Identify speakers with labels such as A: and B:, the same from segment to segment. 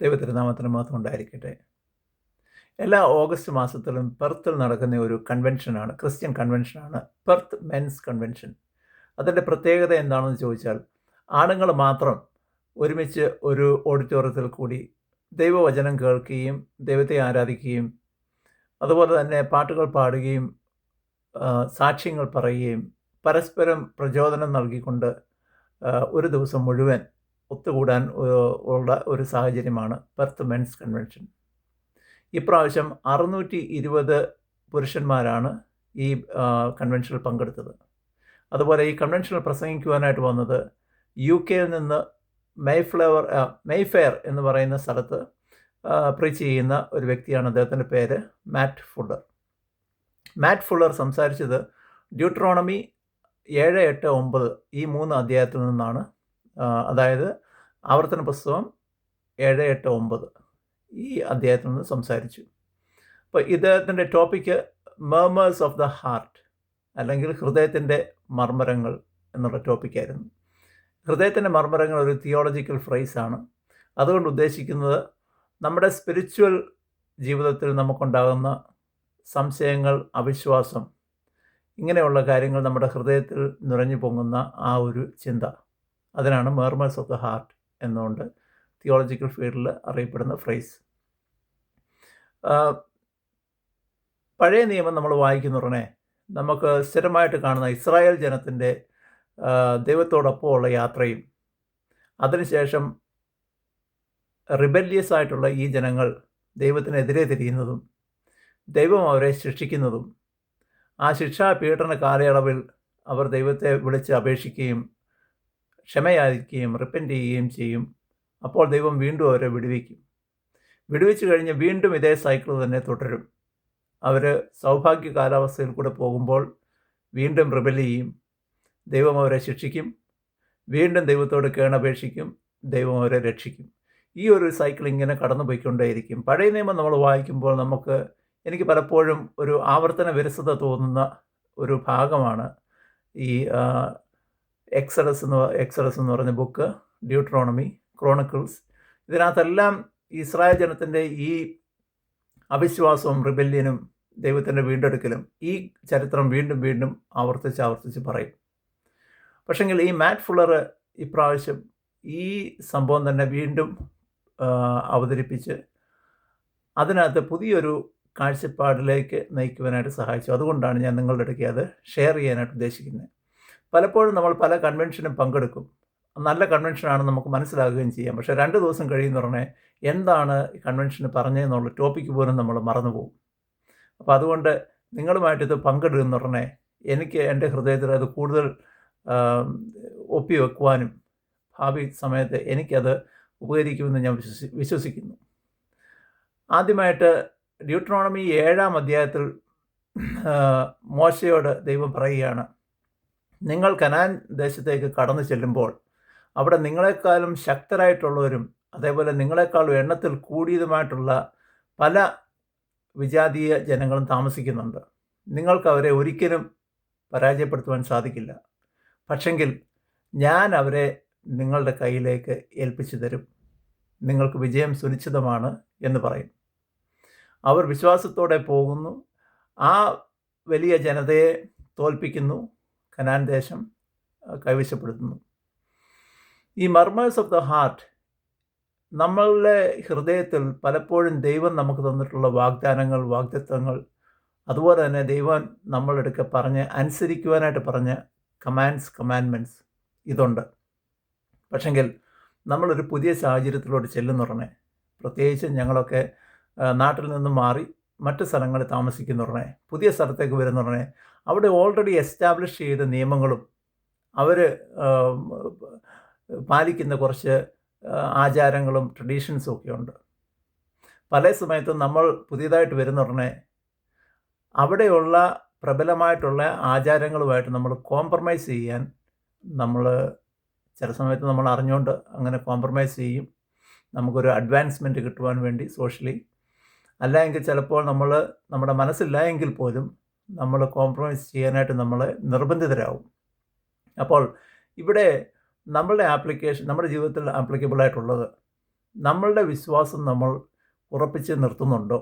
A: ദൈവത്തിരുനാമത്തിന് മാത്രം ഉണ്ടായിരിക്കട്ടെ. എല്ലാ ഓഗസ്റ്റ് മാസത്തിലും പെർത്തിൽ നടക്കുന്ന ഒരു കൺവെൻഷനാണ്, ക്രിസ്ത്യൻ കൺവെൻഷനാണ് പെർത്ത് മെൻസ് കൺവെൻഷൻ. അതിൻ്റെ പ്രത്യേകത എന്താണെന്ന് ചോദിച്ചാൽ, ആണുങ്ങൾ മാത്രം ഒരുമിച്ച് ഒരു ഓഡിറ്റോറിയത്തിൽ കൂടി ദൈവവചനം കേൾക്കുകയും ദൈവത്തെ ആരാധിക്കുകയും അതുപോലെ തന്നെ പാട്ടുകൾ പാടുകയും സാക്ഷ്യങ്ങൾ പറയുകയും പരസ്പരം പ്രചോദനം നൽകിക്കൊണ്ട് ഒരു ദിവസം മുഴുവൻ ഒത്തുകൂടാൻ ഉള്ള ഒരു സാഹചര്യമാണ് പെർത്ത് മെൻസ് കൺവെൻഷൻ. ഇപ്രാവശ്യം 620 പുരുഷന്മാരാണ് ഈ കൺവെൻഷനിൽ പങ്കെടുത്തത്. അതുപോലെ ഈ കൺവെൻഷനിൽ പ്രസംഗിക്കുവാനായിട്ട് വന്നത് UK-യിൽ നിന്ന് മെയ്ഫെയർ എന്ന് പറയുന്ന സ്ഥലത്ത് പ്രീച്ച് ചെയ്യുന്ന ഒരു വ്യക്തിയാണ്. അദ്ദേഹത്തിൻ്റെ പേര് മാറ്റ് ഫുള്ളർ. മാറ്റ് ഫുള്ളർ സംസാരിച്ചത് ഡ്യൂട്രോണമി 7, 8, 9 ഈ 3 അധ്യായത്തിൽ നിന്നാണ്. അതായത് ആവർത്തന പുസ്തകം 7, 8, 9 ഈ അധ്യായത്തിൽ നിന്ന് സംസാരിച്ചു. അപ്പോൾ ഇദ്ദേഹത്തിൻ്റെ ടോപ്പിക്ക് മർമേഴ്സ് ഓഫ് ദ ഹാർട്ട്, അല്ലെങ്കിൽ ഹൃദയത്തിൻ്റെ മർമ്മരങ്ങൾ എന്നുള്ള ടോപ്പിക്കായിരുന്നു. ഹൃദയത്തിൻ്റെ മർമ്മരങ്ങൾ ഒരു തിയോളജിക്കൽ ഫ്രേസാണ്. അതുകൊണ്ട് ഉദ്ദേശിക്കുന്നത് നമ്മുടെ സ്പിരിച്വൽ ജീവിതത്തിൽ നമുക്കുണ്ടാകുന്ന സംശയങ്ങൾ, അവിശ്വാസം, ഇങ്ങനെയുള്ള കാര്യങ്ങൾ നമ്മുടെ ഹൃദയത്തിൽ നിറഞ്ഞു പൊങ്ങുന്ന ആ ഒരു ചിന്ത, അതിനാണ് മർമേഴ്സ് ഓഫ് ദ ഹാർട്ട് എന്നുകൊണ്ട് തിയോളജിക്കൽ ഫീൽഡിൽ അറിയപ്പെടുന്ന ഫ്രേസ്. പഴയ നിയമം നമ്മൾ വായിക്കുന്നുടനെ നമുക്ക് സ്ഥിരമായിട്ട് കാണുന്ന ഇസ്രായേൽ ജനത്തിൻ്റെ ദൈവത്തോടൊപ്പമുള്ള യാത്രയും അതിനുശേഷം റിബല്യസ് ആയിട്ടുള്ള ഈ ജനങ്ങൾ ദൈവത്തിനെതിരെ തിരിയുന്നതും ദൈവം അവരെ ശിക്ഷിക്കുന്നതും ആ ശിക്ഷാ പീഡന കാലയളവിൽ അവർ ദൈവത്തെ വിളിച്ച് അപേക്ഷിക്കുകയും ക്ഷമയായിരിക്കുകയും റിപ്പൻറ്റ് ചെയ്യുകയും ചെയ്യും. അപ്പോൾ ദൈവം വീണ്ടും അവരെ വിടുവിക്കും. വിടുവിച്ച് കഴിഞ്ഞ് വീണ്ടും ഇതേ സൈക്കിൾ തന്നെ തുടരും. അവർ സൗഭാഗ്യ കാലാവസ്ഥയിൽ കൂടെ പോകുമ്പോൾ വീണ്ടും റിബൽ ചെയ്യും, ദൈവം അവരെ ശിക്ഷിക്കും, വീണ്ടും ദൈവത്തോട് കേണപേക്ഷിക്കും, ദൈവം അവരെ രക്ഷിക്കും. ഈ ഒരു സൈക്കിൾ ഇങ്ങനെ കടന്നു പോയിക്കൊണ്ടേയിരിക്കും. പഴയ നിയമം നമ്മൾ വായിക്കുമ്പോൾ എനിക്ക് പലപ്പോഴും ഒരു ആവർത്തന വിരസത തോന്നുന്ന ഒരു ഭാഗമാണ് ഈ എക്സഡസ് എന്ന് പറഞ്ഞ ബുക്ക്, ഡ്യൂട്രോണമി, ക്രോണിക്കിൾസ്. ഇതിനകത്തെല്ലാം ഇസ്രായേൽ ജനത്തിൻ്റെ ഈ അവിശ്വാസവും റിബല്യനും ദൈവത്തിൻ്റെ വീണ്ടെടുക്കലും ഈ ചരിത്രം വീണ്ടും വീണ്ടും ആവർത്തിച്ച് പറയും. പക്ഷെങ്കിൽ ഈ മാറ്റ് ഫുള്ളർ ഇപ്രാവശ്യം ഈ സംഭവം തന്നെ വീണ്ടും അവതരിപ്പിച്ച് അതിനകത്ത് പുതിയൊരു കാഴ്ചപ്പാടിലേക്ക് നയിക്കുവാനായിട്ട് സഹായിച്ചു. അതുകൊണ്ടാണ് ഞാൻ നിങ്ങളുടെ ഇടയ്ക്ക് അത് ഷെയർ ചെയ്യാനായിട്ട് ഉദ്ദേശിക്കുന്നത്. പലപ്പോഴും നമ്മൾ പല കൺവെൻഷനും പങ്കെടുക്കും, നല്ല കൺവെൻഷനാണ് നമുക്ക് മനസ്സിലാകുകയും ചെയ്യാം. പക്ഷേ 2 ദിവസം കഴിയുന്ന ഉടനെ എന്താണ് ഈ കൺവെൻഷന് പറഞ്ഞതെന്നുള്ള ടോപ്പിക്ക് പോലും നമ്മൾ മറന്നുപോകും. അപ്പോൾ അതുകൊണ്ട് നിങ്ങളുമായിട്ടിത് പങ്കെടുക്കുന്ന ഉടനെ എനിക്ക് എൻ്റെ ഹൃദയത്തിൽ അത് കൂടുതൽ ഒപ്പിവെക്കുവാനും ഭാവി സമയത്ത് എനിക്കത് ഉപകരിക്കുമെന്ന് ഞാൻ വിശ്വസിക്കുന്നു. ആദ്യമായിട്ട് ഡ്യൂട്രോണമി 7-ാം അധ്യായത്തിൽ മോശയോട് ദൈവം പറയുകയാണ്, നിങ്ങൾ കനാൻ ദേശത്തേക്ക് കടന്നു ചെല്ലുമ്പോൾ അവിടെ നിങ്ങളെക്കാളും ശക്തരായിട്ടുള്ളവരും അതേപോലെ നിങ്ങളെക്കാളും എണ്ണത്തിൽ കൂടിയതുമായിട്ടുള്ള പല വിജാതീയ ജനങ്ങളും താമസിക്കുന്നുണ്ട്. നിങ്ങൾക്ക് അവരെ ഒരിക്കലും പരാജയപ്പെടുത്തുവാൻ സാധിക്കില്ല. പക്ഷെങ്കിൽ ഞാൻ അവരെ നിങ്ങളുടെ കയ്യിലേക്ക് ഏൽപ്പിച്ചു തരും, നിങ്ങൾക്ക് വിജയം സുനിശ്ചിതമാണ് എന്ന് പറയും. അവർ വിശ്വാസത്തോടെ പോകുന്നു, ആ വലിയ ജനതയെ തോൽപ്പിക്കുന്നു, കനാൻ ദേശം കൈവശപ്പെടുത്തുന്നു. ഈ മർമേഴ്സ് ഓഫ് ദ ഹാർട്ട്, നമ്മളുടെ ഹൃദയത്തിൽ പലപ്പോഴും ദൈവം നമുക്ക് തന്നിട്ടുള്ള വാഗ്ദാനങ്ങൾ, വാഗ്ദത്തങ്ങൾ, അതുപോലെ തന്നെ ദൈവം നമ്മളെടുക്കെ അനുസരിക്കുവാനായിട്ട് പറഞ്ഞ കമാൻഡ്മെൻറ്റ്സ് ഇതുണ്ട്. പക്ഷെങ്കിൽ നമ്മളൊരു പുതിയ സാഹചര്യത്തിലോട്ട് ചെല്ലുന്നുടനെ, പ്രത്യേകിച്ച് ഞങ്ങളൊക്കെ നാട്ടിൽ നിന്നും മാറി മറ്റ് സ്ഥലങ്ങളിൽ താമസിക്കുന്നുടനെ, പുതിയ സ്ഥലത്തേക്ക് വരുന്നുടനെ അവിടെ ഓൾറെഡി എസ്റ്റാബ്ലിഷ് ചെയ്ത നിയമങ്ങളും അവർ പാലിക്കുന്ന കുറച്ച് ആചാരങ്ങളും ട്രഡീഷൻസും ഒക്കെ ഉണ്ട്. പല സമയത്തും നമ്മൾ പുതിയതായിട്ട് വരുന്നുടനെ അവിടെയുള്ള പ്രബലമായിട്ടുള്ള ആചാരങ്ങളുമായിട്ട് നമ്മൾ കോംപ്രമൈസ് ചെയ്യാൻ ചില സമയത്ത് നമ്മൾ അറിഞ്ഞുകൊണ്ട് അങ്ങനെ കോംപ്രമൈസ് ചെയ്യും, നമുക്കൊരു അഡ്വാൻസ്മെൻറ്റ് കിട്ടുവാൻ വേണ്ടി സോഷ്യലി. അല്ലെങ്കിൽ ചിലപ്പോൾ നമ്മുടെ മനസ്സില്ല എങ്കിൽ പോലും നമ്മൾ കോംപ്രമൈസ് ചെയ്യാനായിട്ട് നമ്മൾ നിർബന്ധിതരാകും. അപ്പോൾ ഇവിടെ നമ്മുടെ ജീവിതത്തിൽ ആപ്ലിക്കബിളായിട്ടുള്ളത് നമ്മളുടെ വിശ്വാസം നമ്മൾ ഉറപ്പിച്ച് നിർത്തുന്നുണ്ടോ?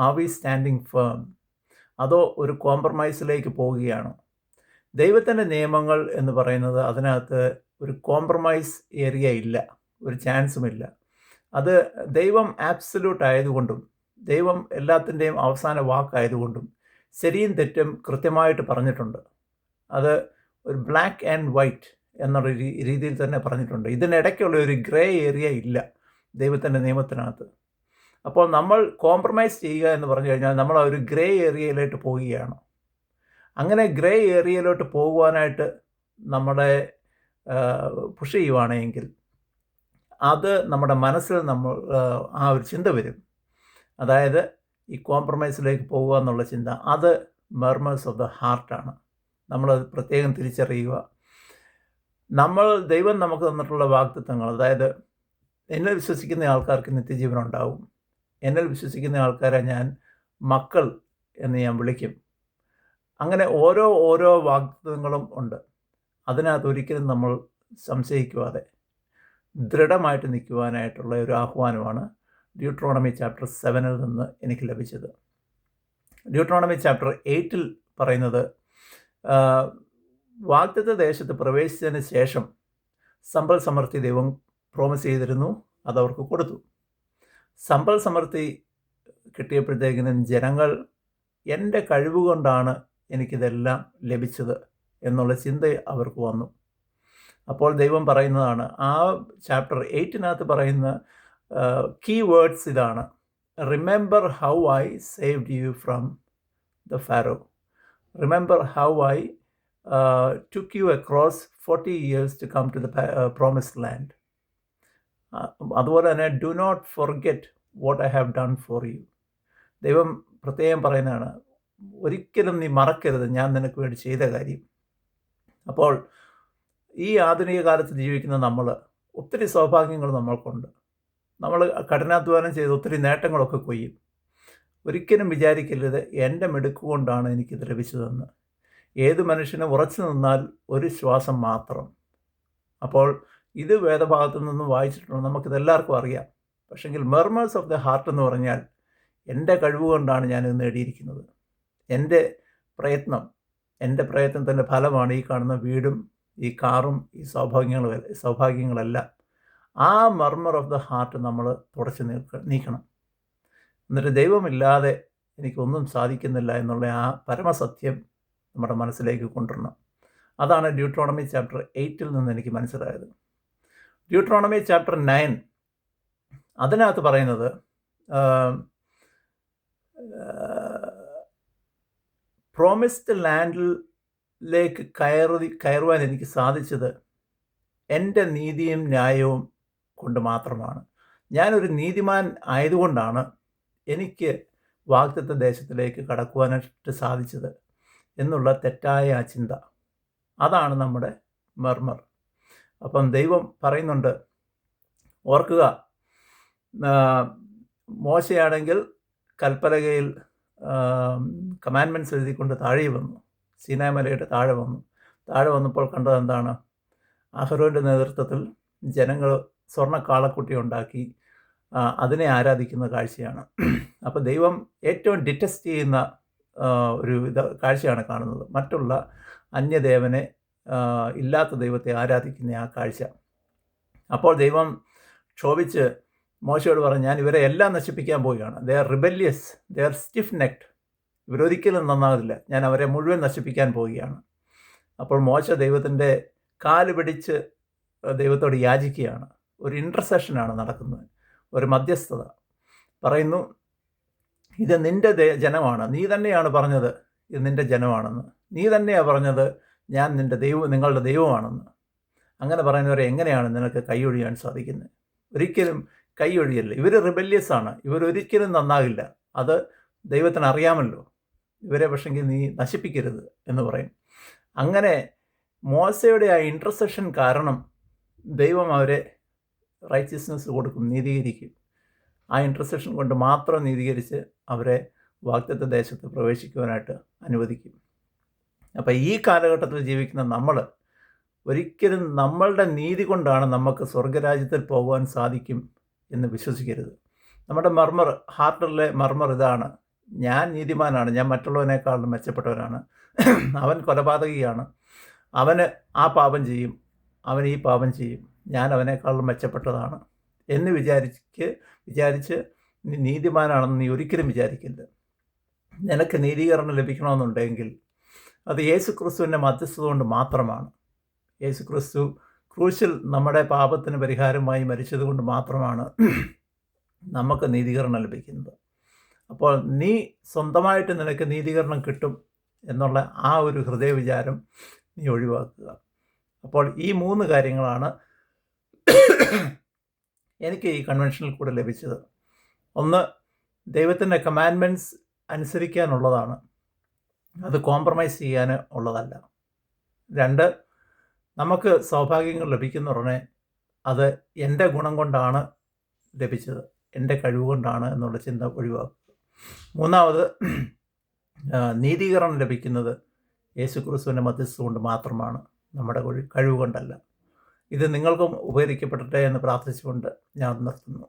A: Are we standing firm? അതോ ഒരു കോംപ്രമൈസിലേക്ക് പോവുകയാണോ? ദൈവത്തിൻ്റെ നിയമങ്ങൾ എന്ന് പറയുന്നത് അതിനകത്ത് ഒരു കോംപ്രമൈസ് ഏരിയ ഇല്ല, ഒരു ചാൻസുമില്ല. അത് ദൈവം ആബ്സല്യൂട്ട് ആയതുകൊണ്ടും ദൈവം എല്ലാത്തിൻ്റെയും അവസാന വാക്കായതുകൊണ്ടും ശരിയും തെറ്റും കൃത്യമായിട്ട് പറഞ്ഞിട്ടുണ്ട്. അത് ഒരു ബ്ലാക്ക് ആൻഡ് വൈറ്റ് എന്നുള്ള രീതിയിൽ തന്നെ പറഞ്ഞിട്ടുണ്ട്. ഇതിനിടയ്ക്കുള്ള ഒരു ഗ്രേ ഏരിയ ഇല്ല ദൈവത്തിൻ്റെ നിയമത്തിനകത്ത്. അപ്പോൾ നമ്മൾ കോംപ്രമൈസ് ചെയ്യുക എന്ന് പറഞ്ഞു കഴിഞ്ഞാൽ നമ്മൾ ആ ഒരു ഗ്രേ ഏരിയയിലോട്ട് പോവുകയാണ്. അങ്ങനെ ഗ്രേ ഏരിയയിലോട്ട് പോകുവാനായിട്ട് നമ്മളെ പുഷ് ചെയ്യുവാണെങ്കിൽ അത് നമ്മുടെ മനസ്സിൽ നമ്മൾ ആ ഒരു ചിന്ത വരും. അതായത് ഈ കോംപ്രമൈസിലേക്ക് പോകുക എന്നുള്ള ചിന്ത, അത് മെർമേഴ്സ് ഓഫ് ദ ഹാർട്ടാണ്. നമ്മളത് പ്രത്യേകം തിരിച്ചറിയുക. ദൈവം നമുക്ക് തന്നിട്ടുള്ള വാഗ്ദത്തങ്ങൾ, അതായത് എന്നിൽ വിശ്വസിക്കുന്ന ആൾക്കാർക്ക് നിത്യജീവൻ ഉണ്ടാവും, എന്നിൽ വിശ്വസിക്കുന്ന ആൾക്കാരെ ഞാൻ മക്കൾ എന്ന് ഞാൻ വിളിക്കും. അങ്ങനെ ഓരോ വാഗ്ദത്തങ്ങളും ഉണ്ട്. അതിനകത്ത് ഒരിക്കലും നമ്മൾ സംശയിക്കാതെ ദൃഢമായിട്ട് നിൽക്കുവാനായിട്ടുള്ള ഒരു ആഹ്വാനമാണ് ഡ്യൂട്രോണമി ചാപ്റ്റർ 7 നിന്ന് എനിക്ക് ലഭിച്ചത്. ഡ്യൂട്രോണമി ചാപ്റ്റർ 8 പറയുന്നത് വാഗ്ദത്ത ദേശത്ത് പ്രവേശിച്ചതിന് ശേഷം സമ്പൽ സമൃദ്ധി ദൈവം പ്രോമിസ് ചെയ്തിരുന്നു, അതവർക്ക് കൊടുത്തു. സമ്പൽ സമൃദ്ധി കിട്ടിയപ്പോഴത്തേക്കിനും ജനങ്ങൾ എൻ്റെ കഴിവുകൊണ്ടാണ് എനിക്കിതെല്ലാം ലഭിച്ചത് എന്നുള്ള ചിന്ത അവർക്ക് വന്നു. അപ്പോൾ ദൈവം പറയുന്നതാണ്, ആ ചാപ്റ്റർ 8 പറയുന്ന കീ വേർഡ്സ് ഇതാണ്: remember how I saved you from the Pharaoh, remember how I took you across 40 years to come to the promised land. അതുപോലെ തന്നെ do not forget what I have done for you. ദൈവം പ്രത്യേകം പറയുന്നതാണ്, ഒരിക്കലും നീ മറക്കരുത് ഞാൻ നിനക്ക് വേണ്ടി ചെയ്ത കാര്യം. അപ്പോൾ ഈ ആധുനിക കാലത്ത് ജീവിക്കുന്ന നമ്മൾ ഒത്തിരി സൗഭാഗ്യങ്ങൾ നമ്മൾക്കുണ്ട്. നമ്മൾ കഠിനാധ്വാനം ചെയ്ത് ഒത്തിരി നേട്ടങ്ങളൊക്കെ കൊയ്യും. ഒരിക്കലും വിചാരിക്കരുത് എൻ്റെ മിടുക്കുകൊണ്ടാണ് എനിക്കിത് ലഭിച്ചതെന്ന്. ഏത് മനുഷ്യനും ഉറച്ചു നിന്നാൽ ഒരു ശ്വാസം മാത്രം. അപ്പോൾ ഇത് വേദഭാഗത്തു നിന്നും വായിച്ചിട്ടുണ്ട്, നമുക്കിതെല്ലാവർക്കും അറിയാം. പക്ഷെങ്കിൽ മെർമേഴ്സ് ഓഫ് ദ ഹാർട്ട് എന്ന് പറഞ്ഞാൽ എൻ്റെ കഴിവുകൊണ്ടാണ് ഞാനിത് നേടിയിരിക്കുന്നത്, എൻ്റെ പ്രയത്നത്തിൻ്റെ ഫലമാണ് ഈ കാണുന്ന വീടും ഈ കാറും ഈ സൗഭാഗ്യങ്ങളെല്ലാം. ആ മർമർ ഓഫ് ദ ഹാർട്ട് നമ്മൾ തുടച്ച് നീക്കണം. എന്നിട്ട് ദൈവമില്ലാതെ എനിക്കൊന്നും സാധിക്കുന്നില്ല എന്നുള്ള ആ പരമസത്യം നമ്മുടെ മനസ്സിലേക്ക് കൊണ്ടുവരണം. അതാണ് ഡ്യൂട്രോണമി ചാപ്റ്റർ 8 നിന്ന് എനിക്ക് മനസ്സിലായത്. ഡ്യൂട്രോണമി ചാപ്റ്റർ 9 അതിനകത്ത് പറയുന്നത് പ്രോമിസ്ഡ് ലാൻഡിലേക്ക് കയറുവാൻ എനിക്ക് സാധിച്ചത് എൻ്റെ നീതിയും ന്യായവും കൊണ്ട് മാത്രമാണ്. ഞാനൊരു നീതിമാൻ ആയതുകൊണ്ടാണ് എനിക്ക് വാഗ്ദത്ത ദേശത്തിലേക്ക് കടക്കുവാനായിട്ട് സാധിച്ചത് എന്നുള്ള തെറ്റായ ആ ചിന്ത, അതാണ് നമ്മുടെ മർമർ. അപ്പം ദൈവം പറയുന്നുണ്ട്, ഓർക്കുക, മോശയാണെങ്കിൽ കൽപ്പലകയിൽ കമാൻഡ്മെൻറ്റ്സ് എഴുതിക്കൊണ്ട് താഴെ വന്നു, സീനായ് മലയുടെ താഴെ വന്നപ്പോൾ കണ്ടത് എന്താണ്? അഹരോൻ്റെ നേതൃത്വത്തിൽ ജനങ്ങൾ സ്വർണ്ണ കാളക്കുട്ടി ഉണ്ടാക്കി അതിനെ ആരാധിക്കുന്ന കാഴ്ചയാണ്. അപ്പോൾ ദൈവം ഏറ്റവും ഡിറ്റസ്റ്റ് ചെയ്യുന്ന ഒരു കാഴ്ചയാണ് കാണുന്നത്, മറ്റുള്ള അന്യദേവനെ, ഇല്ലാത്ത ദൈവത്തെ ആരാധിക്കുന്ന ആ കാഴ്ച. അപ്പോൾ ദൈവം ക്ഷോഭിച്ച് മോശയോട് പറഞ്ഞു, ഞാൻ ഇവരെ എല്ലാം നശിപ്പിക്കാൻ പോവുകയാണ്. They are rebellious, they are stiff necked, ഇവരൊരിക്കലും നന്നാകില്ല, ഞാൻ അവരെ മുഴുവൻ നശിപ്പിക്കാൻ പോവുകയാണ്. അപ്പോൾ മോശ ദൈവത്തിൻ്റെ കാല് പിടിച്ച് ദൈവത്തോട് യാചിക്കുകയാണ്. ഒരു ഇൻ്റർസെഷനാണ് നടക്കുന്നത്, ഒരു മധ്യസ്ഥത. പറയുന്നു, ഇത് നിൻ്റെ ജനമാണ്, നീ തന്നെയാണ് പറഞ്ഞത് ഇത് നിൻ്റെ ജനമാണെന്ന്, നീ തന്നെയാണ് പറഞ്ഞത് ഞാൻ നിങ്ങളുടെ ദൈവമാണെന്ന്. അങ്ങനെ പറയുന്നവരെ എങ്ങനെയാണ് നിനക്ക് കൈയൊഴിയാൻ സാധിക്കുന്നത്? ഒരിക്കലും കൈയൊഴിയല്ല. ഇവർ റിബല്യസ് ആണ്, ഇവരൊരിക്കലും നന്നാകില്ല, അത് ദൈവത്തിന് അറിയാമല്ലോ, ഇവരെ പക്ഷെങ്കിൽ നീ നശിപ്പിക്കരുത് എന്ന് പറയും. അങ്ങനെ മോശയുടെ ആ ഇൻ്റർസെഷൻ കാരണം ദൈവം അവരെ റൈറ്റിയസ്നെസ് കൊടുക്കും, നീതീകരിക്കും. ആ ഇൻ്റർസെഷൻ കൊണ്ട് മാത്രം നീതീകരിച്ച് അവരെ വാഗ്ദത്ത ദേശത്ത് പ്രവേശിക്കുവാനായിട്ട് അനുവദിക്കും. അപ്പോൾ ഈ കാലഘട്ടത്തിൽ ജീവിക്കുന്ന നമ്മൾ ഒരിക്കലും നമ്മളുടെ നീതി കൊണ്ടാണ് നമുക്ക് സ്വർഗരാജ്യത്തിൽ പോകുവാൻ സാധിക്കും എന്ന് വിശ്വസിക്കരുത്. നമ്മുടെ ഹാർട്ടിലെ മർമർ ഇതാണ്: ഞാൻ നീതിമാനാണ്, ഞാൻ മറ്റുള്ളവനേക്കാളും മെച്ചപ്പെട്ടവനാണ്, അവൻ കൊലപാതകിയാണ്, അവന് ആ പാപം ചെയ്യും, അവൻ ഈ പാപം ചെയ്യും, ഞാൻ അവനേക്കാളും മെച്ചപ്പെട്ടതാണ് എന്ന് വിചാരിച്ച് നീ നീതിമാനാണെന്ന് നീ ഒരിക്കലും വിചാരിക്കരുത്. നിനക്ക് നീതീകരണം ലഭിക്കണമെന്നുണ്ടെങ്കിൽ അത് യേശുക്രിസ്തുവിൻ്റെ മധ്യസ്ഥത കൊണ്ട് മാത്രമാണ്. യേശുക്രിസ്തു ക്രൂശിൽ നമ്മുടെ പാപത്തിന് പരിഹാരമായി മരിച്ചതുകൊണ്ട് മാത്രമാണ് നമുക്ക് നീതീകരണം ലഭിക്കുന്നത്. അപ്പോൾ നീ സ്വന്തമായിട്ട് നിനക്ക് നീതീകരണം കിട്ടും എന്നുള്ള ആ ഒരു ഹൃദയവിചാരം നീ ഒഴിവാക്കുക. അപ്പോൾ ഈ 3 കാര്യങ്ങളാണ് എനിക്ക് ഈ കൺവെൻഷനിൽ കൂടെ ലഭിച്ചത്. ഒന്ന്, ദൈവത്തിൻ്റെ കമാൻഡ്മെൻറ്റ്സ് അനുസരിക്കാനുള്ളതാണ്, അത് കോംപ്രമൈസ് ചെയ്യാൻ ഉള്ളതല്ല. 2, നമുക്ക് സൗഭാഗ്യങ്ങൾ ലഭിക്കുന്ന ഉടനെ അത് എൻ്റെ ഗുണം കൊണ്ടാണ് ലഭിച്ചത്, എൻ്റെ കഴിവ് കൊണ്ടാണ് എന്നുള്ള ചിന്ത ഒഴിവാക്കുക. 3, നീതീകരണം ലഭിക്കുന്നത് യേശുക്രിസ്തുവിൻ്റെ മധ്യസ്ഥത കൊണ്ട് മാത്രമാണ്, നമ്മുടെ കഴിവ് കൊണ്ടല്ല. ഇത് നിങ്ങൾക്കും ഉപകരിക്കപ്പെടട്ടെ എന്ന് പ്രാർത്ഥിച്ചുകൊണ്ട് ഞാൻ നിർത്തുന്നു.